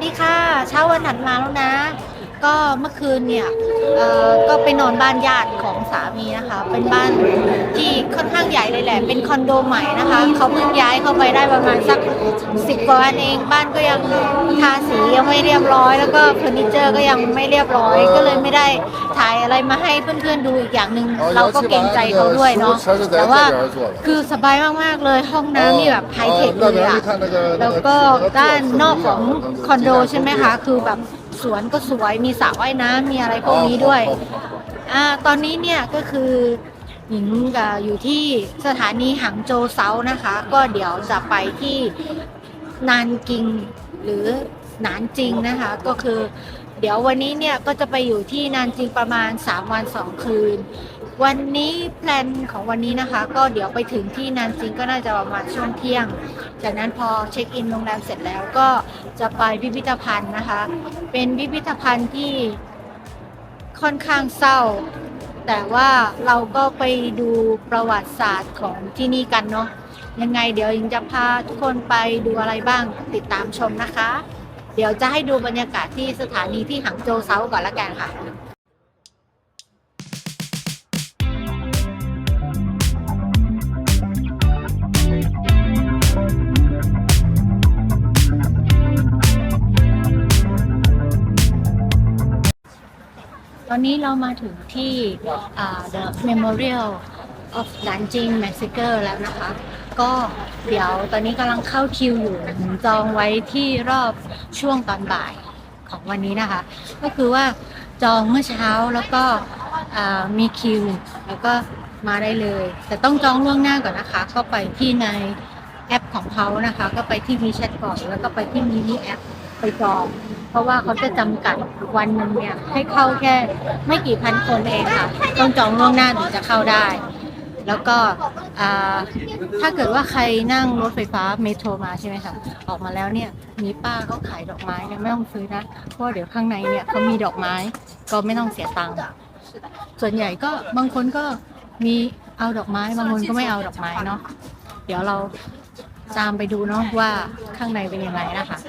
ดีค่ะเช้าวันถัดมาแล้วนะก็เมื่อคืนเนี่ยก็ไปนอนบ้านญาติของสามีนะคะเป็นบ้านที่ค่อนข้างใหญ่เลยแหละเป็นคอนโดใหม่นะคะเขาเพิ่งย้ายเข้าไปได้ประมาณสัก10 กว่าวันเองบ้านก็ยังทาสียังไม่เรียบร้อยแล้วก็เฟอร์นิเจอร์ก็ยังไม่เรียบร้อยก็เลยไม่ได้ถ่ายอะไรมาให้เพื่อนๆดูอีกอย่างหนึ่งเราก็เกรงใจเขาด้วยเนาะแต่ว่าคือสบายมากๆเลยห้องน้ำนี่แบบไฮเทคเลยอะแล้วก็ด้านนอกของคอนโดใช่ไหมคะคือแบบสวนก็สวยมีสระว่ายน้ำมีอะไรพวกนี้ด้วยตอนนี้เนี่ยก็คือหญิงอยู่ที่สถานีหางโจวเซานะคะก็เดี๋ยวจะไปที่นานกิงหรือหนานจิงนะคะก็คือเดี๋ยววันนี้เนี่ยก็จะไปอยู่ที่นานจิงประมาณ3 วัน 2 คืนวันนี้แพลนของวันนี้นะคะก็เดี๋ยวไปถึงที่นานจิงก็น่าจะประมาณช่วงเที่ยงจากนั้นพอเช็คอินโรงแรมเสร็จแล้วก็จะไปพิพิธภัณฑ์นะคะเป็นพิพิธภัณฑ์ที่ค่อนข้างเศร้าแต่ว่าเราก็ไปดูประวัติศาสตร์ของที่นี่กันเนาะยังไงเดี๋ยวยิงจะพาทุกคนไปดูอะไรบ้างติดตามชมนะคะเดี๋ยวจะให้ดูบรรยากาศที่สถานีที่หางโจวเซาก่อนละกันค่ะตอนนี้เรามาถึงที่The Memorial of Nanjing Massacre แล้วนะคะก็เดี๋ยวตอนนี้กำลังเข้าคิวอยู่จองไว้ที่รอบช่วงตอนบ่ายของวันนี้นะคะก็คือว่าจองเมื่อเช้าแล้วก็มีคิวแล้วก็มาได้เลยแต่ต้องจองล่วงหน้าก่อนนะคะก็ไปที่ในแอปของเขานะคะก็ไปที่มีแชทก่อนแล้วก็ไปที่มินิแอปไปจองเพราะว่าเขาจะจำกัดวันหนึ่งเนี่ยให้เข้าแค่ไม่กี่พันคนเองค่ะต้องจองล่วงหน้าถึงจะเข้าได้แล้วก็ถ้าเกิดว่าใครนั่งรถไฟฟ้าเมโทรมาใช่ไหมคะออกมาแล้วเนี่ยมีป้าเขาขายดอกไม้เนี่ยไม่ต้องซื้อนะเพราะเดี๋ยวข้างในเนี่ยเขามีดอกไม้ก็ไม่ต้องเสียตังค์ส่วนใหญ่ก็บางคนก็มีเอาดอกไม้บางคนก็ไม่เอาดอกไม้เนาะเดี๋ยวเราตามไปดูเนาะว่าข้างในเป็นยังไงนะคะ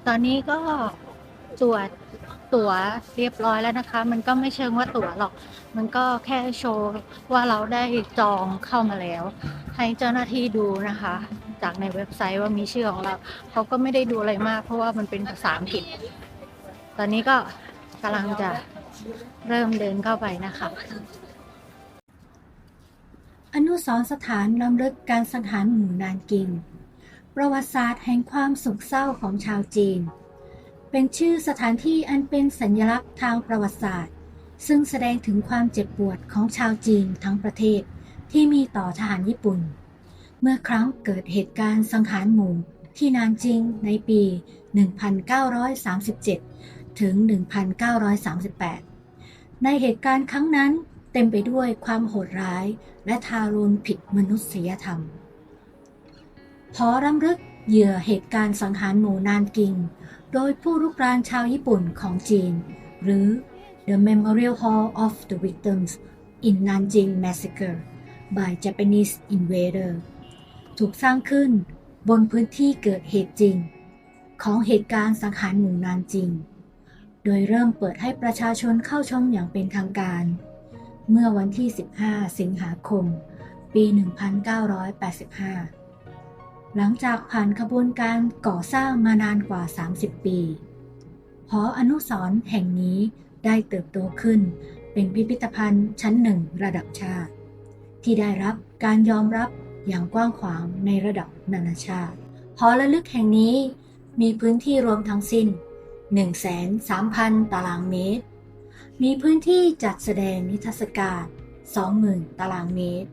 ตอนนี้ก็ตรวจตั๋วเรียบร้อยแล้วนะคะมันก็ไม่เชิงว่าตั๋วหรอกมันก็แค่โชว์ว่าเราได้จองเข้ามาแล้วให้เจ้าหน้าที่ดูนะคะจากในเว็บไซต์ว่ามีชื่อของเราเขาก็ไม่ได้ดูอะไรมากเพราะว่ามันเป็นภาษาอังกฤษตอนนี้ก็กำลังจะเริ่มเดินเข้าไปนะคะอนุสรณ์สถานรำลึกการสังหารหมู่นานกิงประวัติศาสตร์แห่งความโศกเศร้าของชาวจีนเป็นชื่อสถานที่อันเป็นสัญลักษณ์ทางประวัติศาสตร์ซึ่งแสดงถึงความเจ็บปวดของชาวจีนทั้งประเทศที่มีต่อทหารญี่ปุ่นเมื่อครั้งเกิดเหตุการณ์สังหารหมู่ที่นานจิงในปี 1937 ถึง 1938 ในเหตุการณ์ครั้งนั้นเต็มไปด้วยความโหดร้ายและทารุณผิดมนุษยธรรมขอรำลึกเหยื่อเหตุการณ์สังหารหมู่นานกิงโดยผู้รุกรานชาวญี่ปุ่นของจีนหรือ The Memorial Hall of the Victims in Nanjing Massacre by Japanese Invader ถูกสร้างขึ้นบนพื้นที่เกิดเหตุจริงของเหตุการณ์สังหารหมู่นานจิงโดยเริ่มเปิดให้ประชาชนเข้าชมอย่างเป็นทางการเมื่อวันที่ 15 สิงหาคม ปี 1985หลังจากผ่านกระบวนการก่อสร้างมานานกว่า 30 ปีหออนุสรณ์แห่งนี้ได้เติบโตขึ้นเป็นพิพิธภัณฑ์ชั้นหนึ่งระดับชาติที่ได้รับการยอมรับอย่างกว้างขวางในระดับนานาชาติหอระลึกแห่งนี้มีพื้นที่รวมทั้งสิ้น 130,000 ตารางเมตรมีพื้นที่จัดแสดงนิทรรศการ 20,000 ตารางเมตร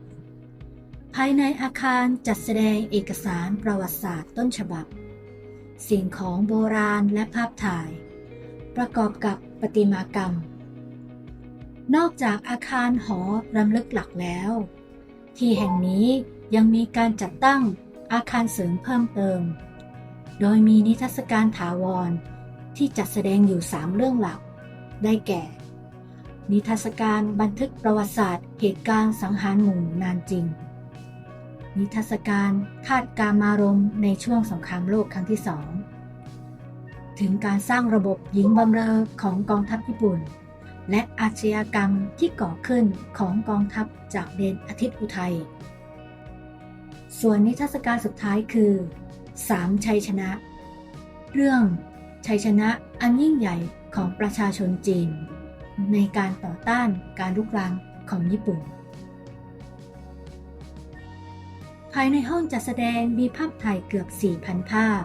ภายในอาคารจัดแสดงเอกสารประวัติศาสตร์ต้นฉบับสิ่งของโบราณและภาพถ่ายประกอบกับประติมากรรมนอกจากอาคารหอรำลึกหลักแล้วที่แห่งนี้ยังมีการจัดตั้งอาคารเสริมเพิ่มเติมโดยมีนิทรรศการถาวรที่จัดแสดงอยู่3เรื่องหลักได้แก่ นิทรรศการบันทึกประวัติศาสตร์เหตุการณ์สังหารหมู่นานจริงนิทรรศการธาตุกามารมณ์ในช่วงสงครามโลกครั้งที่2ถึงการสร้างระบบหญิงบำเรอของกองทัพญี่ปุ่นและอาชญากรรมที่ก่อขึ้นของกองทัพจากเดนอาทิตย์อุทัยส่วนนิทรรศการสุดท้ายคือ3ชัยชนะเรื่องชัยชนะอันยิ่งใหญ่ของประชาชนจีนในการต่อต้านการรุกรานของญี่ปุ่นภายในห้องจัดแสดงมีภาพถ่ายเกือบ 4,000 ภาพ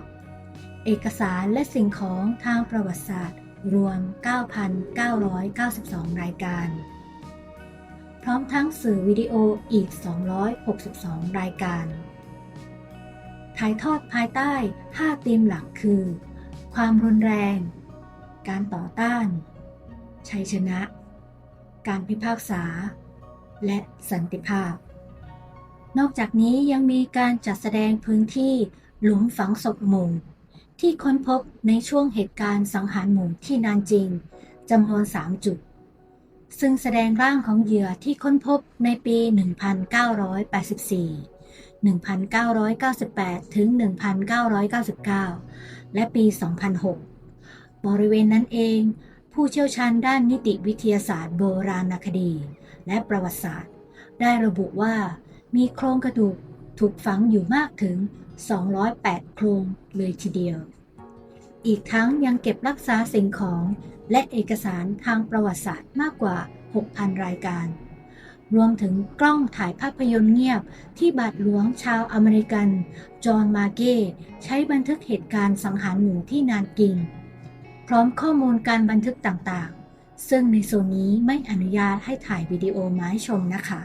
เอกสารและสิ่งของทางประวัติศาสตร์รวม 9,992 รายการพร้อมทั้งสื่อวิดีโออีก 262 รายการถ่ายทอดภายใต้ 5 ธีมหลักคือความรุนแรงการต่อต้านชัยชนะการพิพากษาและสันติภาพนอกจากนี้ยังมีการจัดแสดงพื้นที่หลุมฝังศพหมู่ที่ค้นพบในช่วงเหตุการณ์สังหารหมู่ที่นานจริงจำนวน 3 จุดซึ่งแสดงร่างของเหยื่อที่ค้นพบในปี 1984 1998 ถึง 1999 และปี 2006 บริเวณนั้นเองผู้เชี่ยวชาญด้านนิติวิทยาศาสตร์โบราณคดีและประวัติศาสตร์ได้ระบุว่ามีโครงกระดูกถูกฝังอยู่มากถึง 208 โครงเลยทีเดียวอีกทั้งยังเก็บรักษาสิ่งของและเอกสารทางประวัติศาสตร์มากกว่า 6,000 รายการรวมถึงกล้องถ่ายภาพยนตร์เงียบที่บาทหลวงชาวอเมริกันจอห์นมาเก้ใช้บันทึกเหตุการณ์สังหารหมู่ที่นานกิงพร้อมข้อมูลการบันทึกต่างๆซึ่งในโซนนี้ไม่อนุญาตให้ถ่ายวิดีโอมาให้ชมนะคะ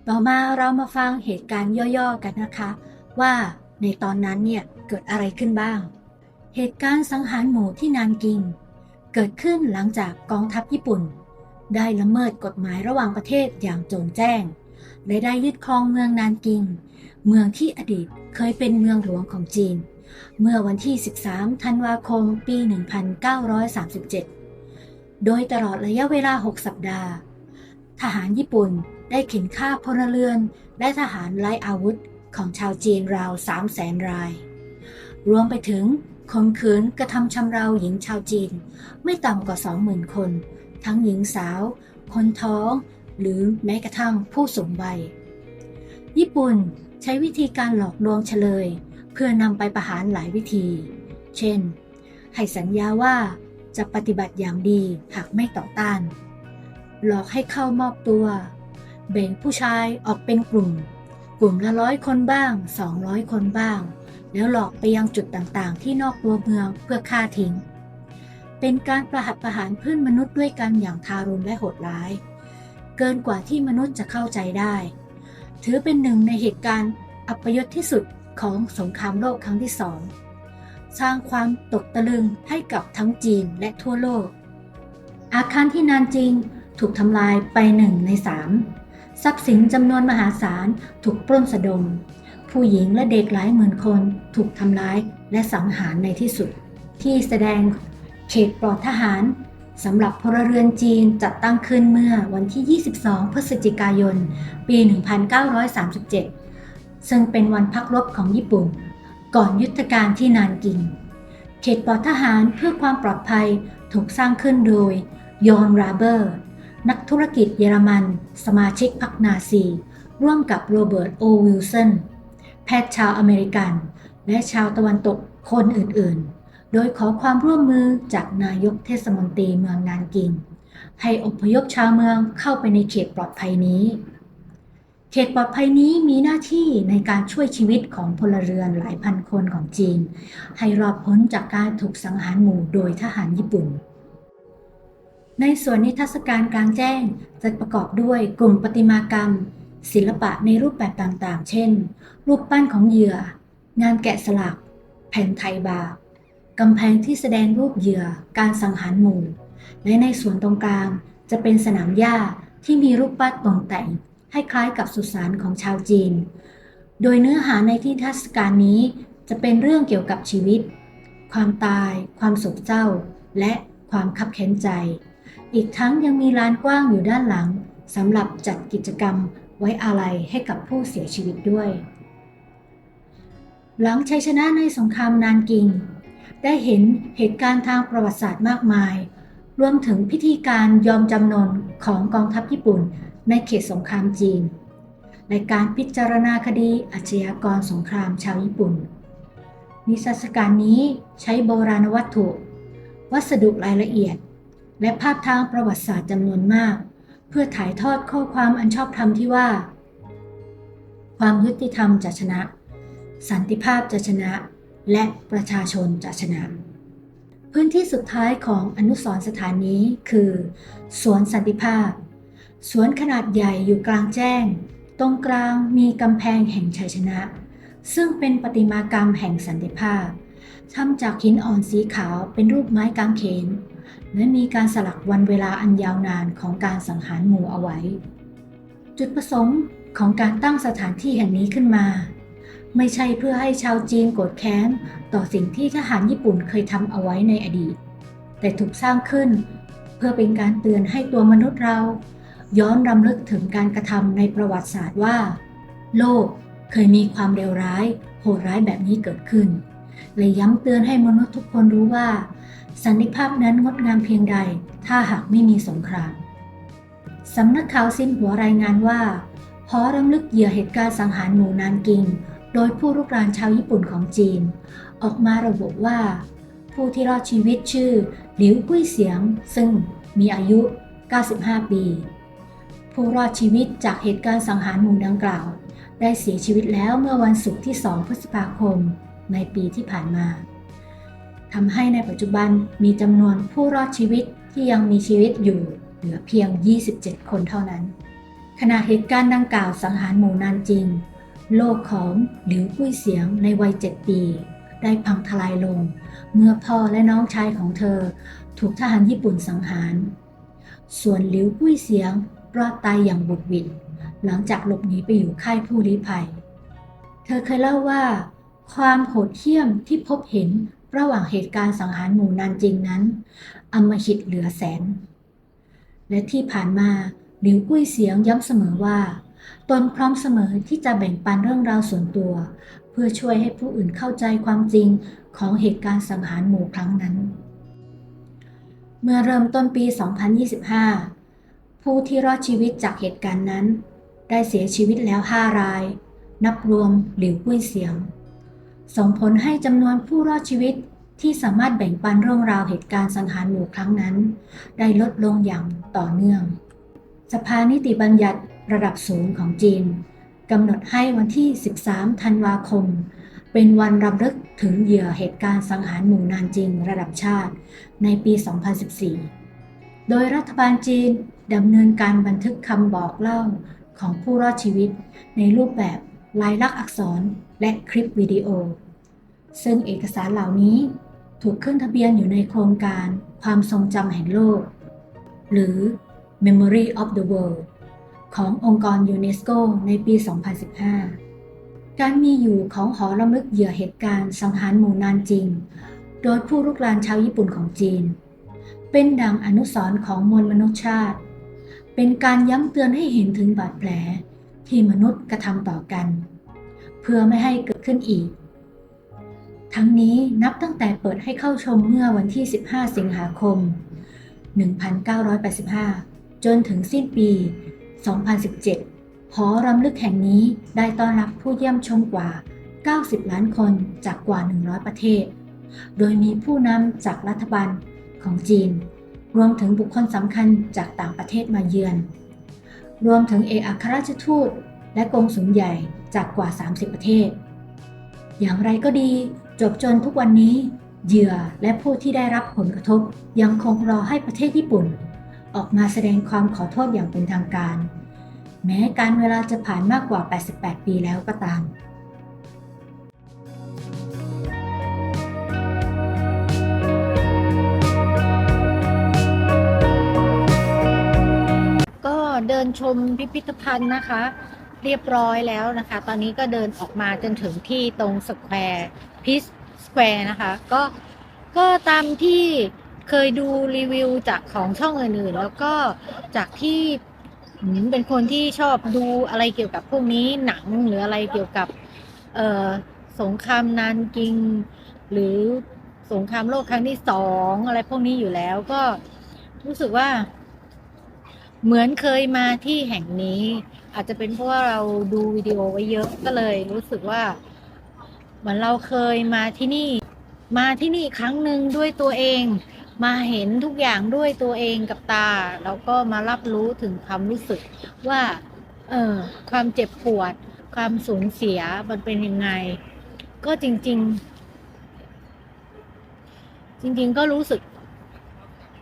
ต่อมาเรามาฟังเหตุการณ์ย่อๆกันนะคะว่าในตอนนั้นเนี่ยเกิดอะไรขึ้นบ้างเหตุการณ์สังหารหมู่ที่นานกิงเกิดขึ้นหลังจากกองทัพญี่ปุ่นได้ละเมิดกฎหมายระหว่างประเทศอย่างโจ่งแจ้งและได้ยึดครองเมืองนานกิงเมืองที่อดีตเคยเป็นเมืองหลวงของจีนเมื่อวันที่ 13 ธันวาคม ปี 1937 โดยตลอดระยะเวลา 6 สัปดาห์ทหารญี่ปุ่นได้เข็นฆ่าพลเรือนและทหารไร้อาวุธของชาวจีนราว 300,000 รายรวมไปถึงข่มขืนกระทำชำเราหญิงชาวจีนไม่ต่ำกว่า 20,000 คนทั้งหญิงสาวคนท้องหรือแม้กระทั่งผู้สูงวัยญี่ปุ่นใช้วิธีการหลอกลวงเฉลยเพื่อนำไปประหารหลายวิธีเช่นให้สัญญาว่าจะปฏิบัติอย่างดีหากไม่ต่อต้านหลอกให้เข้ามอบตัวแบ่งผู้ชายออกเป็นกลุ่มละ100 คนบ้าง200 คนบ้างแล้วหลอกไปยังจุดต่างๆที่นอกตัวเมืองเพื่อฆ่าทิ้งเป็นการประหัตประหารเพื่อนมนุษย์ด้วยกันอย่างทารุณและโหดร้ายเกินกว่าที่มนุษย์จะเข้าใจได้ถือเป็นหนึ่งในเหตุการณ์อัปยศที่สุดของสงครามโลกครั้งที่2สร้างความตกตะลึงให้กับทั้งจีนและทั่วโลกอาคารที่นานจริงถูกทำลายไป1 ใน 3ทรัพย์สินจำนวนมหาศาลถูกปล้นสะดมผู้หญิงและเด็กหลายหมื่นคนถูกทำร้ายและสังหารในที่สุดที่แสดงเขตปลอดทหารสำหรับพลเรือนจีนจัดตั้งขึ้นเมื่อวันที่ 22 พฤศจิกายน ปี 1937 ซึ่งเป็นวันพักรบของญี่ปุ่นก่อนยุทธการที่นานกิงเขตปลอดทหารเพื่อความปลอดภัยถูกสร้างขึ้นโดยยอนราเบอร์นักธุรกิจเยอรมันสมาชิกพรรคนาซีร่วมกับโรเบิร์ต โอ วิลสันแพทย์ชาวอเมริกันและชาวตะวันตกคนอื่นๆโดยขอความร่วมมือจากนายกเทศมนตรีเมืองนานกิงให้อพยพชาวเมืองเข้าไปในเขตปลอดภัยนี้เขตปลอดภัยนี้มีหน้าที่ในการช่วยชีวิตของพลเรือนหลายพันคนของจีนให้รอดพ้นจากการถูกสังหารหมู่โดยทหารญี่ปุ่นในส่วนนิทรรศการกลางแจ้งจะประกอบด้วยกลุ่มประติมากรรมศิลปะในรูปแบบต่างๆเช่นรูปปั้นของเหยื่องานแกะสลักแผ่นไทยบาร์กำแพงที่แสดงรูปเหยื่อการสังหารหมู่และในส่วนตรงกลางจะเป็นสนามหญ้าที่มีรูปปั้นตกแต่งให้คล้ายกับสุสานของชาวจีนโดยเนื้อหาในนิทรรศการนี้จะเป็นเรื่องเกี่ยวกับชีวิตความตายความโศกเศร้าและความคับแค้นใจ อีกทั้งยังมีลานกว้างอยู่ด้านหลังสำหรับจัดกิจกรรมไว้อาลัยให้กับผู้เสียชีวิตด้วย หลังชัยชนะในสงครามนานกิงได้เห็นเหตุการณ์ทางประวัติศาสตร์มากมายรวมถึงพิธีการยอมจำนนของกองทัพญี่ปุ่นในเขตสงครามจีนในการพิจารณาคดีอาชญากรสงครามชาวญี่ปุ่นนิทรรศการนี้ใช้โบราณวัตถุวัสดุรายละเอียดและภาพทางประวัติศาสตร์จำนวนมากเพื่อถ่ายทอดข้อความอันชอบธรรมที่ว่าความยุติธรรมจะชนะสันติภาพจะชนะและประชาชนจะชนะพื้นที่สุดท้ายของอนุสรณ์สถานนี้คือสวนสันติภาพสวนขนาดใหญ่อยู่กลางแจ้งตรงกลางมีกำแพงแห่งชัยชนะซึ่งเป็นประติมากรรมแห่งสันติภาพทำจากหินอ่อนสีขาวเป็นรูปไม้กางเขนและมีการสลักวันเวลาอันยาวนานของการสังหารหมู่เอาไว้จุดประสงค์ของการตั้งสถานที่แห่งนี้ขึ้นมาไม่ใช่เพื่อให้ชาวจีนโกรธแค้นต่อสิ่งที่ทหารญี่ปุ่นเคยทำเอาไว้ในอดีตแต่ถูกสร้างขึ้นเพื่อเป็นการเตือนให้ตัวมนุษย์เราย้อนรำลึกถึงการกระทำในประวัติศาสตร์ว่าโลกเคยมีความเลวร้ายโหดร้ายแบบนี้เกิดขึ้นและย้ำเตือนให้มนุษย์ทุกคนรู้ว่าสันติภาพนั้นงดงามเพียงใดถ้าหากไม่มีสงครามสำนักข่าวซินหัวรายงานว่าพอรำลึกเหยื่อเหตุการณ์สังหารหมู่นานกิงโดยผู้รุกรานชาวญี่ปุ่นของจีนออกมาระบุว่าผู้ที่รอดชีวิตชื่อหลิวกุ้ยเสียงซึ่งมีอายุ 95 ปีผู้รอดชีวิตจากเหตุการณ์สังหารหมู่ดังกล่าวได้เสียชีวิตแล้วเมื่อวันศุกร์ที่ 2 พฤษภาคมในปีที่ผ่านมาทำให้ในปัจจุบันมีจำนวนผู้รอดชีวิตที่ยังมีชีวิตอยู่เหลือเพียง 27 คนเท่านั้นขณะเหตุการณ์ดังกล่าวสังหารหมู่นานจิงโลกของหลิวกุ้ยเสียงในวัย 7 ปีได้พังทลายลงเมื่อพ่อและน้องชายของเธอถูกทหารญี่ปุ่นสังหารส่วนหลิวกุ้ยเสียงรอดตายอย่างบุดหวิดหลังจากหลบหนีไปอยู่ค่ายผู้ลี้ภัยเธอเคยเล่าว่าความโหดเหี้ยมที่พบเห็นระหว่างเหตุการณ์สังหารหมู่นานจิงนั้นอำมหิตเหลือแสนและที่ผ่านมาหลิวกุ้ยเสียงย้ำเสมอว่าตนพร้อมเสมอที่จะแบ่งปันเรื่องราวส่วนตัวเพื่อช่วยให้ผู้อื่นเข้าใจความจริงของเหตุการณ์สังหารหมู่ครั้งนั้นเมื่อเริ่มต้นปี 2025 ผู้ที่รอดชีวิตจากเหตุการณ์นั้นได้เสียชีวิตแล้ว 5 รายนับรวมหลิวกุ้ยเสียงส่งผลให้จำนวนผู้รอดชีวิตที่สามารถแบ่งปันเรื่องราวเหตุการณ์สังหารหมู่ครั้งนั้นได้ลดลงอย่างต่อเนื่องสภานิติบัญญัติระดับสูงของจีนกำหนดให้วันที่ 13 ธันวาคมเป็นวันรำลึกถึงเหยื่อเหตุการณ์สังหารหมู่นานจิงระดับชาติในปี 2014 โดยรัฐบาลจีนดำเนินการบันทึกคำบอกเล่าของผู้รอดชีวิตในรูปแบบลายลักษณ์อักษรและคลิปวิดีโอซึ่งเอกสารเหล่านี้ถูกขึ้นทะเบียนอยู่ในโครงการความทรงจำแห่งโลกหรือ Memory of the World ขององค์กรยูเนสโกในปี 2015 การมีอยู่ของหอรำลึกเหยื่อเหตุการณ์สังหารหมู่นานจิงโดยผู้รุกรานชาวญี่ปุ่นของจีนเป็นดังอนุสรณ์ของมวลมนุษยชาติเป็นการย้ำเตือนให้เห็นถึงบาดแผลที่มนุษย์กระทำต่อกันเพื่อไม่ให้เกิดขึ้นอีกทั้งนี้นับตั้งแต่เปิดให้เข้าชมเมื่อวันที่ 15 สิงหาคม 1985 จนถึงสิ้นปี 2017 หอรำลึกแห่งนี้ได้ต้อนรับผู้เยี่ยมชมกว่า 90 ล้านคนจากกว่า 100 ประเทศโดยมีผู้นำจากรัฐบาลของจีนรวมถึงบุคคลสำคัญจากต่างประเทศมาเยือนรวมถึงเอกอัครราชทูตและกงสุลใหญ่จากกว่า 30 ประเทศอย่างไรก็ดีจบจนทุกวันนี้เหยื่อและผู้ที่ได้รับผลกระทบยังคงรอให้ประเทศญี่ปุ่นออกมาแสดงความขอโทษอย่างเป็นทางการแม้การเวลาจะผ่านมากกว่า 88 ปีแล้วก็ตามก็เดินชมพิพิธภัณฑ์นะคะเรียบร้อยแล้วนะคะตอนนี้ก็เดินออกมาจนถึงที่ตรงสแควร์พีซสแควร์นะคะก็ตามที่ เคยดูรีวิวจากของช่องอื่นๆแล้วก็จากที่เป็นคนที่ชอบดูอะไรเกี่ยวกับพวกนี้หนังหรืออะไรเกี่ยวกับเอ่อสงครามนานกิงหรือสงครามโลกครั้งที่2อะไรพวกนี้อยู่แล้วก็รู้สึกว่าเหมือนเคยมาที่แห่งนี้อาจจะเป็นเพราะว่าเราดูวิดีโอไว้เยอะก็เลยรู้สึกว่าเหมือนเราเคยมาที่นี่ครั้งหนึ่งด้วยตัวเองมาเห็นทุกอย่างด้วยตัวเองกับตาแล้วก็มารับรู้ถึงความรู้สึกว่าความเจ็บปวดความสูญเสียมันเป็นยังไงก็จริงก็รู้สึก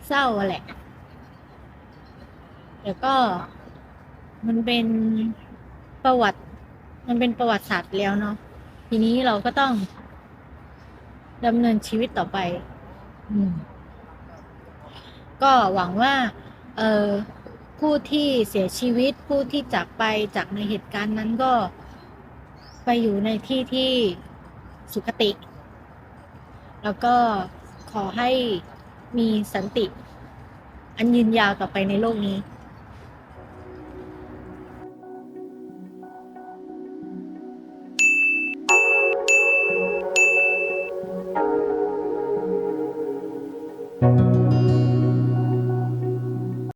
เศร้าแหละแต่ก็มันเป็นประวัติมันเป็นประวัติศาสตร์แล้วเนาะทีนี้เราก็ต้องดำเนินชีวิตต่อไปอืม ก็หวังว่าเอ่อผู้ที่เสียชีวิตผู้ที่จากไปจากในเหตุการณ์นั้นก็ไปอยู่ในที่ที่สุคติ แล้วก็ขอให้มีสันติอันยืนยาวต่อไปในโลกนี้